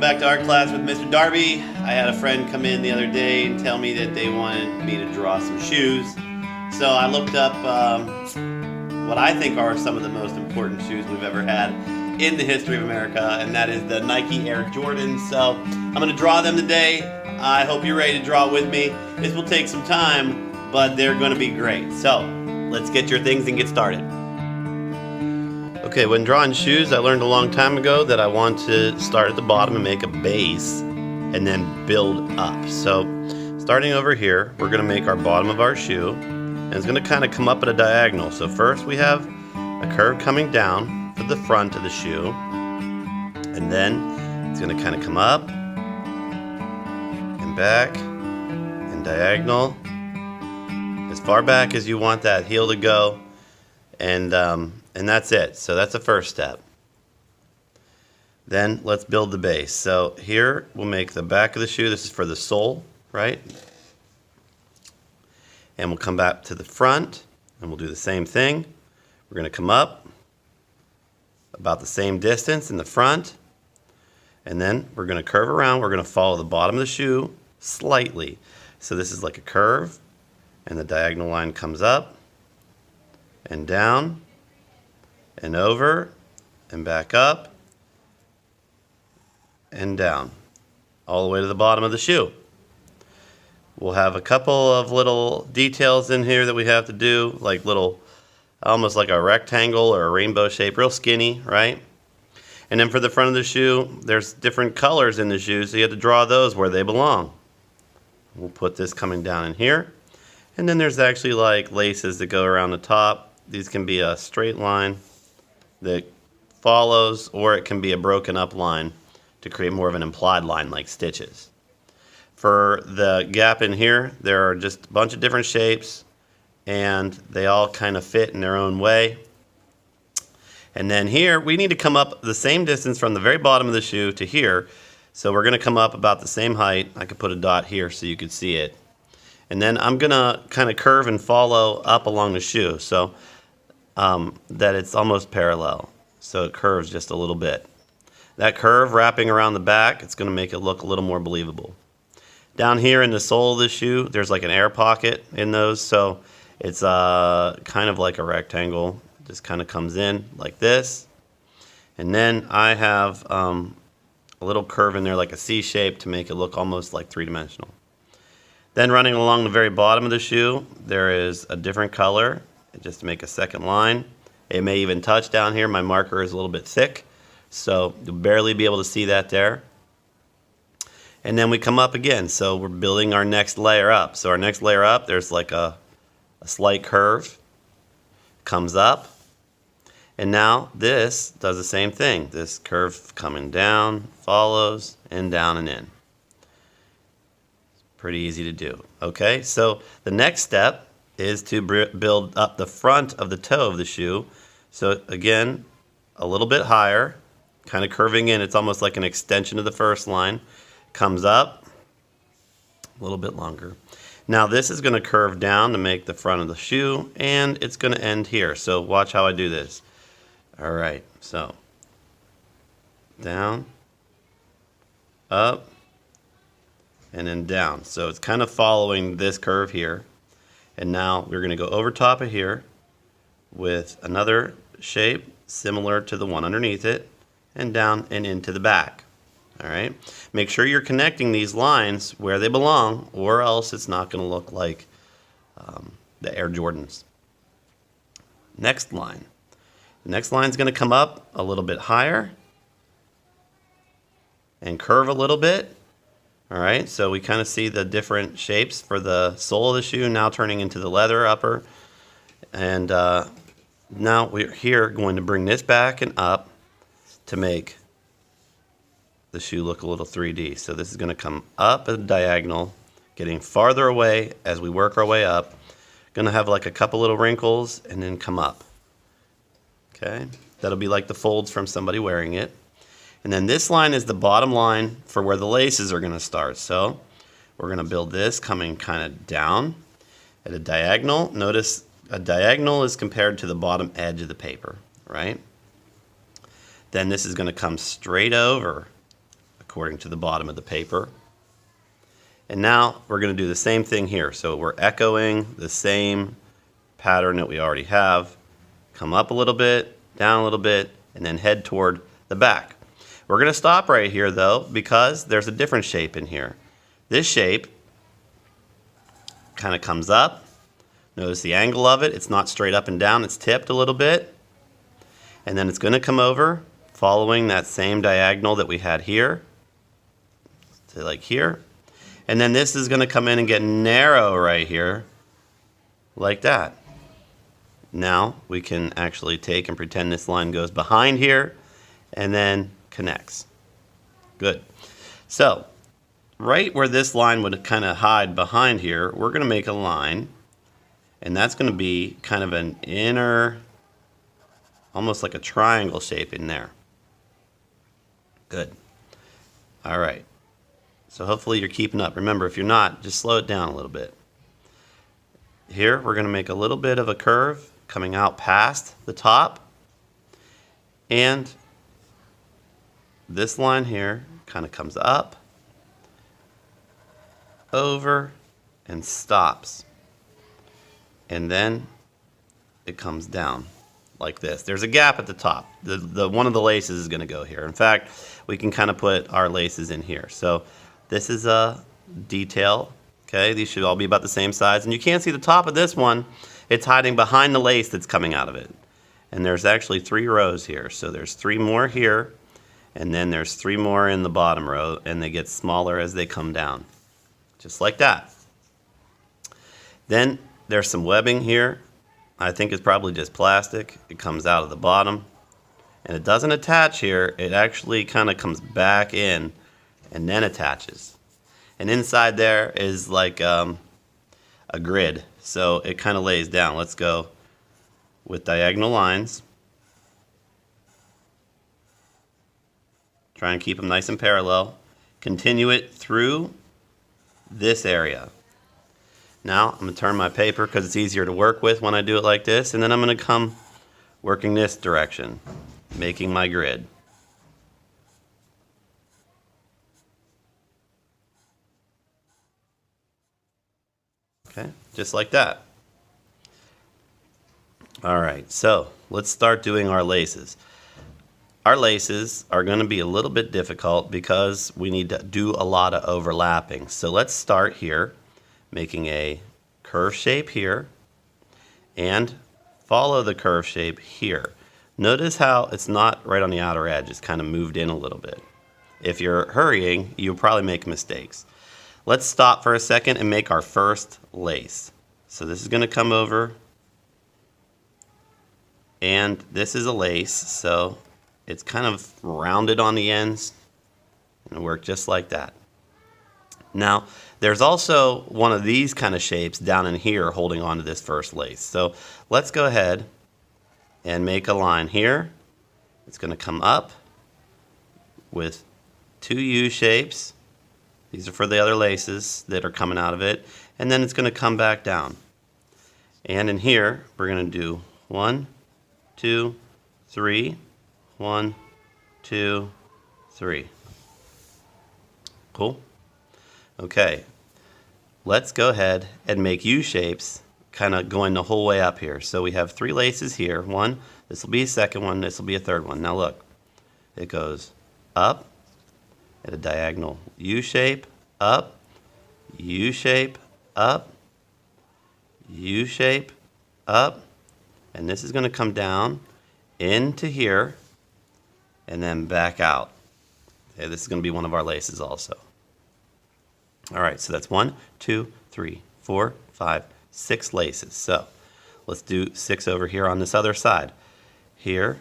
back to art class with Mr. Darby. I had a friend come in the other day and tell me that they wanted me to draw some shoes. So I looked up what I think are some of the most important shoes we've ever had in the history of America, and that is the Nike Air Jordans. So I'm going to draw them today. I hope you're ready to draw with me. This will take some time, but they're going to be great. So let's get your things and get started. Okay, when drawing shoes, I learned a long time ago that I want to start at the bottom and make a base and then build up. So starting over here, we're going to make our bottom of our shoe, and it's going to kind of come up at a diagonal. So first we have a curve coming down for the front of the shoe, and then it's going to kind of come up and back and diagonal as far back as you want that heel to go, and that's it. So that's the first step. Then let's build the base. So here we'll make the back of the shoe. This is for the sole, right? And we'll come back to the front and we'll do the same thing. We're going to come up about the same distance in the front, and then we're going to curve around. We're going to follow the bottom of the shoe slightly. So this is like a curve, and the diagonal line comes up and down and over and back up and down all the way to the bottom of the shoe. We'll have a couple of little details in here that we have to do, like little, almost like a rectangle or a rainbow shape, real skinny, right? And then for the front of the shoe, there's different colors in the shoe, so you have to draw those where they belong. We'll put this coming down in here, and then there's actually like laces that go around the top. These can be a straight line that follows, or it can be a broken up line to create more of an implied line like stitches. For the gap in here, there are just a bunch of different shapes, and they all kind of fit in their own way. And then here, we need to come up the same distance from the very bottom of the shoe to here. So we're going to come up about the same height. I could put a dot here so you could see it. And then I'm going to kind of curve and follow up along the shoe, so that it's almost parallel. So it curves just a little bit. That curve wrapping around the back, it's going to make it look a little more believable. Down here in the sole of the shoe, there's like an air pocket in those, so it's kind of like a rectangle. Just kind of comes in like this. And then I have a little curve in there like a C shape to make it look almost like three-dimensional. Then running along the very bottom of the shoe, there is a different color just to make a second line. It may even touch down here. My marker is a little bit thick, so you'll barely be able to see that there. And then we come up again, so we're building our next layer up. So our next layer up, there's like a slight curve, comes up, and now this does the same thing. This curve coming down, follows, and down and in. Pretty easy to do. Okay, so the next step is to build up the front of the toe of the shoe. So again, a little bit higher, kind of curving in. It's almost like an extension of the first line. Comes up, a little bit longer. Now this is going to curve down to make the front of the shoe, and it's going to end here. So watch how I do this. All right, so down, up, and then down. So it's kind of following this curve here. And now we're going to go over top of here with another shape similar to the one underneath it, and down and into the back. All right. Make sure you're connecting these lines where they belong, or else it's not going to look like the Air Jordans. Next line. The next line is going to come up a little bit higher and curve a little bit. All right, so we kind of see the different shapes for the sole of the shoe now turning into the leather upper. And now we're here going to bring this back and up to make the shoe look a little 3D. So this is going to come up a diagonal, getting farther away as we work our way up. Going to have like a couple little wrinkles and then come up. Okay, that'll be like the folds from somebody wearing it. And then this line is the bottom line for where the laces are going to start. So we're going to build this coming kind of down at a diagonal. Notice a diagonal is compared to the bottom edge of the paper, right? Then this is going to come straight over according to the bottom of the paper. And now we're going to do the same thing here. So we're echoing the same pattern that we already have. Come up a little bit, down a little bit, and then head toward the back. We're going to stop right here though, because there's a different shape in here. This shape kind of comes up. Notice the angle of it. It's not straight up and down. It's tipped a little bit. And then it's going to come over, following that same diagonal that we had here. So like here. And then this is going to come in and get narrow right here, like that. Now we can actually take and pretend this line goes behind here and then connects. Good. So right where this line would kind of hide behind here, we're going to make a line, and that's going to be kind of an inner, almost like a triangle shape in there. Good. All right. So hopefully you're keeping up. Remember, if you're not, just slow it down a little bit. Here we're going to make a little bit of a curve coming out past the top, and this line here kind of comes up, over, and stops, and then it comes down like this. There's a gap at the top. One of the laces is going to go here. In fact, we can kind of put our laces in here. So this is a detail. Okay, these should all be about the same size, and you can't see the top of this one. It's hiding behind the lace that's coming out of it. And there's actually 3 rows here. So there's 3 more here, and then there's 3 more in the bottom row, and they get smaller as they come down. Just like that. Then there's some webbing here. I think it's probably just plastic. It comes out of the bottom, and it doesn't attach here. It actually kind of comes back in and then attaches. And inside there is like a grid, so it kind of lays down. Let's go with diagonal lines. Try and keep them nice and parallel. Continue it through this area. Now I'm going to turn my paper because it's easier to work with when I do it like this, and then I'm going to come working this direction, making my grid. Okay, just like that. All right, so let's start doing our laces. Our laces are going to be a little bit difficult because we need to do a lot of overlapping. So let's start here, making a curve shape here, and follow the curve shape here. Notice how it's not right on the outer edge, it's kind of moved in a little bit. If you're hurrying, you'll probably make mistakes. Let's stop for a second and make our first lace. So this is going to come over, and this is a lace, so it's kind of rounded on the ends, and it'll work just like that. Now, there's also one of these kind of shapes down in here holding on to this first lace. So let's go ahead and make a line here. It's going to come up with 2 U shapes. These are for the other laces that are coming out of it. And then it's going to come back down. And in here, we're going to do 1, 2, 3, 1, 2, 3. Cool? Okay. Let's go ahead and make U shapes kind of going the whole way up here. So we have 3 laces here. 1, this will be a second one, this will be a third one. Now look, it goes up at a diagonal U shape, up, U shape, up, U shape, up, and this is going to come down into here and then back out. Okay, this is going to be one of our laces also. All right, so that's 1, 2, 3, 4, 5, 6 laces. So let's do 6 over here on this other side. Here,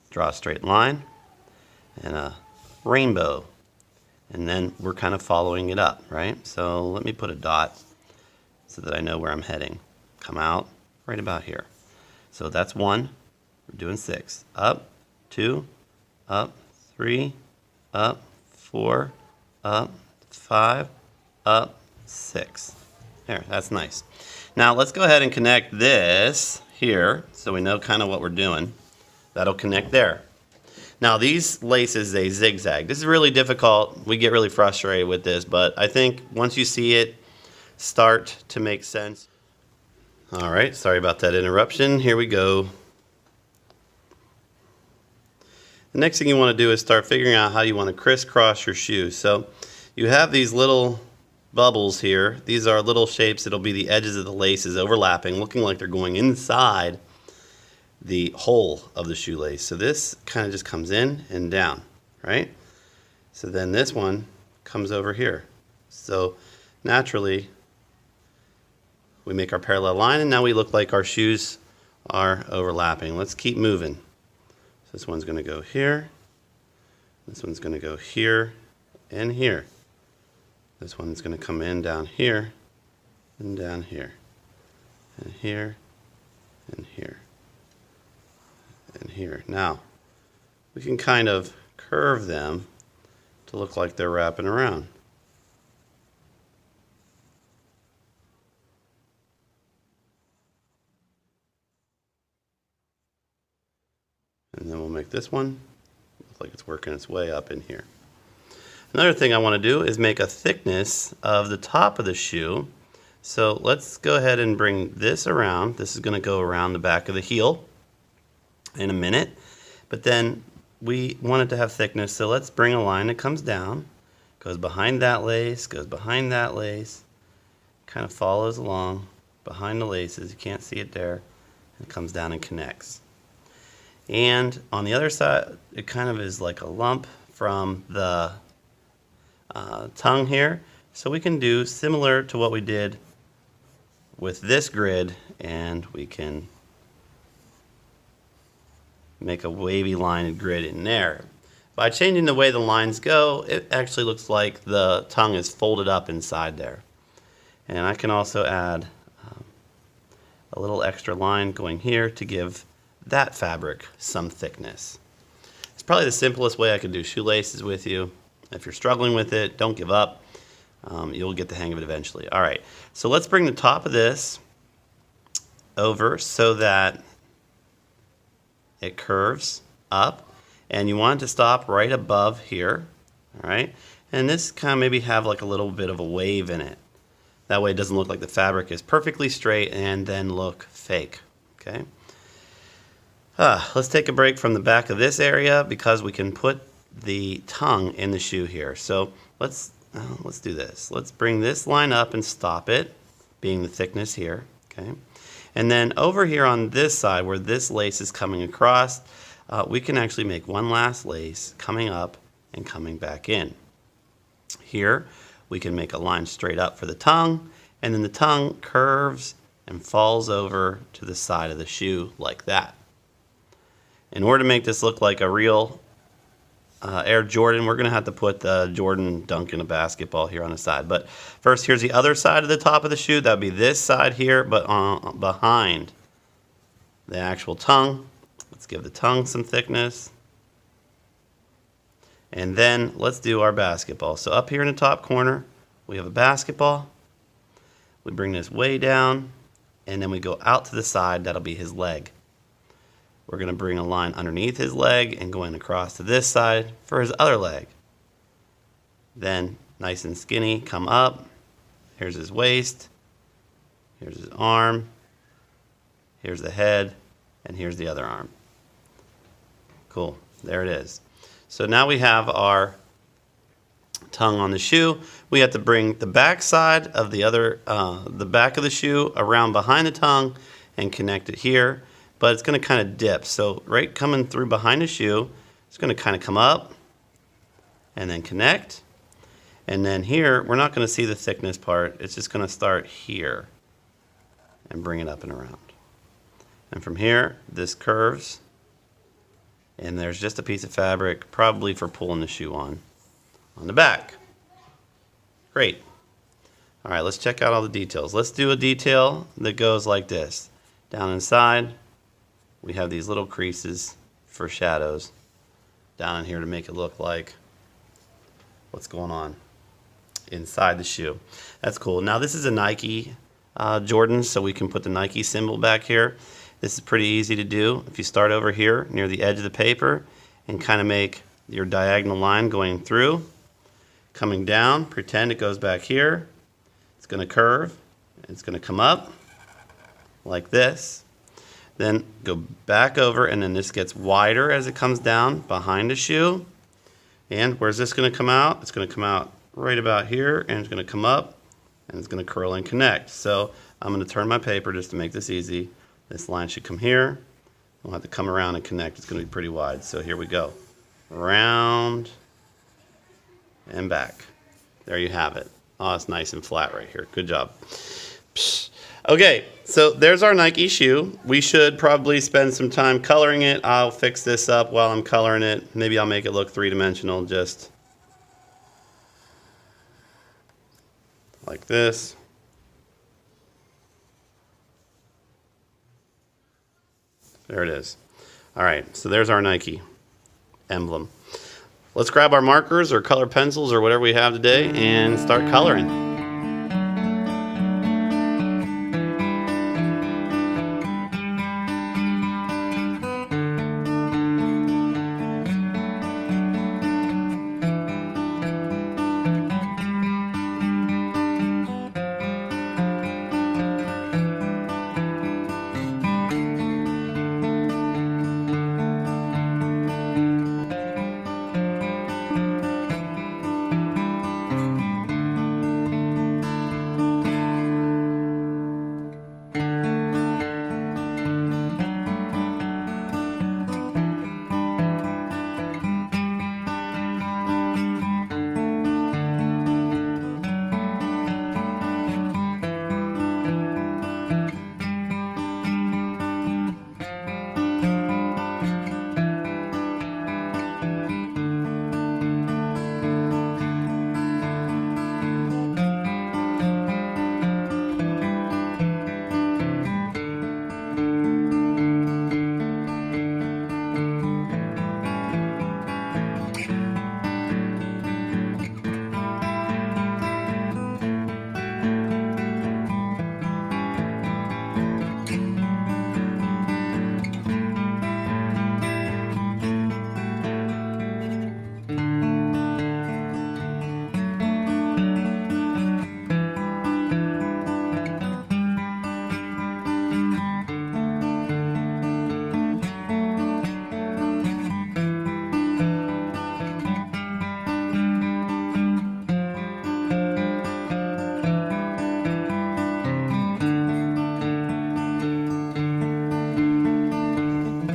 draw a straight line and a rainbow. And then we're kind of following it up, right? So let me put a dot so that I know where I'm heading. Come out right about here. So that's 1. We're doing 6. Up, 2, up, 3, up, 4, up, 5, up, 6. There, that's nice. Now let's go ahead and connect this here so we know kind of what we're doing. That'll connect there. Now these laces, they zigzag. This is really difficult. We get really frustrated with this, but I think once you see it start to make sense. All right, sorry about that interruption. Here we go. The next thing you want to do is start figuring out how you want to crisscross your shoe. So you have these little bubbles here. These are little shapes that'll be the edges of the laces overlapping, looking like they're going inside the hole of the shoelace. So this kind of just comes in and down, right? So then this one comes over here. So naturally, we make our parallel line, and now we look like our shoes are overlapping. Let's keep moving. So this one's going to go here. This one's going to go here and here. This one's going to come in down here and down here and here and here and here. Now, we can kind of curve them to look like they're wrapping around. And then we'll make this one look like it's working its way up in here. Another thing I want to do is make a thickness of the top of the shoe. So let's go ahead and bring this around. This is going to go around the back of the heel in a minute. But then we want it to have thickness, so let's bring a line that comes down, goes behind that lace, goes behind that lace, kind of follows along behind the laces. You can't see it there. And it comes down and connects. And on the other side, it kind of is like a lump from the tongue here. So we can do similar to what we did with this grid, and we can make a wavy line grid in there. By changing the way the lines go, it actually looks like the tongue is folded up inside there. And I can also add a little extra line going here to give that fabric some thickness. It's probably the simplest way I could do shoelaces with you. If you're struggling with it, don't give up. You'll get the hang of it eventually. All right, so let's bring the top of this over so that it curves up, and you want it to stop right above here. All right, and this kind of maybe have like a little bit of a wave in it. That way it doesn't look like the fabric is perfectly straight and then look fake. Okay. Let's take a break from the back of this area because we can put the tongue in the shoe here. So let's do this. Let's bring this line up and stop it, being the thickness here. Okay, and then over here on this side where this lace is coming across, we can actually make one last lace coming up and coming back in. Here we can make a line straight up for the tongue, and then the tongue curves and falls over to the side of the shoe like that. In order to make this look like a real Air Jordan, we're going to have to put the Jordan dunk in a basketball here on the side. But first, here's the other side of the top of the shoe. That would be this side here, but behind the actual tongue. Let's give the tongue some thickness. And then let's do our basketball. So up here in the top corner, we have a basketball. We bring this way down, and then we go out to the side. That'll be his leg. We're going to bring a line underneath his leg and going across to this side for his other leg. Then, nice and skinny, come up. Here's his waist. Here's his arm. Here's the head. And here's the other arm. Cool. There it is. So now we have our tongue on the shoe. We have to bring the back side of the back of the shoe around behind the tongue and connect it here. But it's going to kind of dip. So right coming through behind the shoe, it's going to kind of come up and then connect. And then here, we're not going to see the thickness part. It's just going to start here and bring it up and around. And from here, this curves. And there's just a piece of fabric, probably for pulling the shoe on the back. Great. All right, let's check out all the details. Let's do a detail that goes like this. Down inside, we have these little creases for shadows down in here to make it look like what's going on inside the shoe. That's cool. Now this is a Nike Jordan, so we can put the Nike symbol back here. This is pretty easy to do. If you start over here near the edge of the paper and kind of make your diagonal line going through, coming down. Pretend it goes back here. It's going to curve. It's going to come up like this. Then go back over, and then this gets wider as it comes down behind the shoe. And where's this going to come out? It's going to come out right about here, and it's going to come up, and it's going to curl and connect. So I'm going to turn my paper just to make this easy. This line should come here. We'll have to come around and connect. It's going to be pretty wide. So here we go. Round and back. There you have it. Oh, it's nice and flat right here. Good job. Psh. Okay, so there's our Nike shoe. We should probably spend some time coloring it. I'll fix this up while I'm coloring it. Maybe I'll make it look three-dimensional, just like this. There it is. All right, so there's our Nike emblem. Let's grab our markers or color pencils or whatever we have today and start coloring.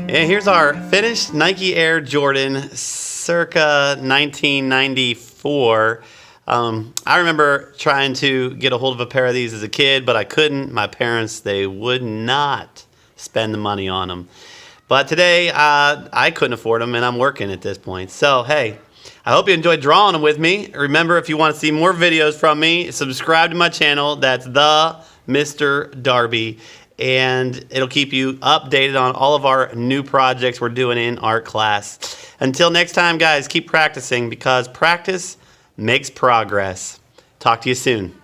And here's our finished Nike Air Jordan circa 1994. I remember trying to get a hold of a pair of these as a kid, but I couldn't. My parents, they would not spend the money on them. But today, I couldn't afford them, and I'm working at this point. So, hey, I hope you enjoyed drawing them with me. Remember, if you want to see more videos from me, subscribe to my channel. That's the Mr. Darby. And it'll keep you updated on all of our new projects we're doing in art class. Until next time, guys, keep practicing because practice makes progress. Talk to you soon.